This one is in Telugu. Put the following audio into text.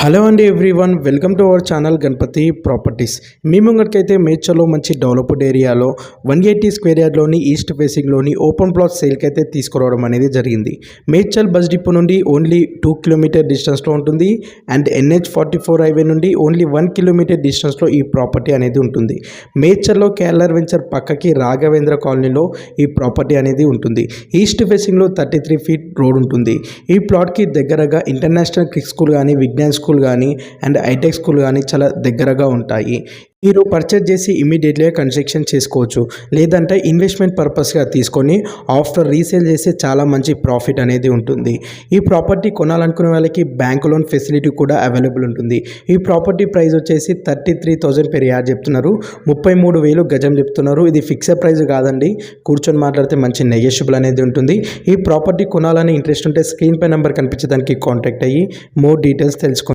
హలో అండి everyone, welcome to our channel Ganapathi properties. మీ ముంగటికైతే మేడ్చల్లో మంచి డెవలప్డ్ ఏరియాలో 180 స్క్వేర్ యార్డ్లోని ఈస్ట్ ఫేసింగ్లోని ఓపెన్ ప్లాట్ సేల్కి అయితే తీసుకురావడం అనేది జరిగింది. మేడ్చల్ బస్ డిపో నుండి ఓన్లీ 2 కిలోమీటర్ డిస్టెన్స్లో ఉంటుంది అండ్ NH44 హైవే నుండి ఓన్లీ 1 కిలోమీటర్ డిస్టెన్స్లో ఈ ప్రాపర్టీ అనేది ఉంటుంది. మేడ్చల్లో కేఎల్ఆర్ వెంచర్ పక్కకి రాఘవేంద్ర కాలనీలో ఈ ప్రాపర్టీ అనేది ఉంటుంది. ఈస్ట్ ఫేసింగ్లో 33 ఫీట్ రోడ్ ఉంటుంది. ఈ ప్లాట్కి దగ్గరగా ఇంటర్నేషనల్ క్రిక్ స్కూల్ కానీ, విజ్ఞాన్ స్కూల్ కానీ అండ్ హైటెక్ స్కూల్ కానీ చాలా దగ్గరగా ఉంటాయి. మీరు పర్చేజ్ చేసి ఇమీడియట్గా కన్స్ట్రక్షన్ చేసుకోవచ్చు, లేదంటే ఇన్వెస్ట్మెంట్ పర్పస్గా తీసుకొని ఆఫ్టర్ రీసేల్ చేస్తే చాలా మంచి ప్రాఫిట్ అనేది ఉంటుంది. ఈ ప్రాపర్టీ కొనాలనుకునే వాళ్ళకి బ్యాంక్ లోన్ ఫెసిలిటీ కూడా అవైలబుల్ ఉంటుంది. ఈ ప్రాపర్టీ ప్రైస్ వచ్చేసి 33,000 పెర్ యార్డ్ చెప్తున్నారు. 33,000 గజం చెప్తున్నారు. ఇది ఫిక్స్డ్ ప్రైస్ కాదండి, కూర్చొని మాట్లాడితే మంచి నెగోషియబుల్ అనేది ఉంటుంది. ఈ ప్రాపర్టీ కొనాలని ఇంట్రెస్ట్ ఉంటే స్క్రీన్ పై నెంబర్ కనిపించడానికి కాంటాక్ట్ అయ్యి మోర్ డీటెయిల్స్ తెలుసుకోండి.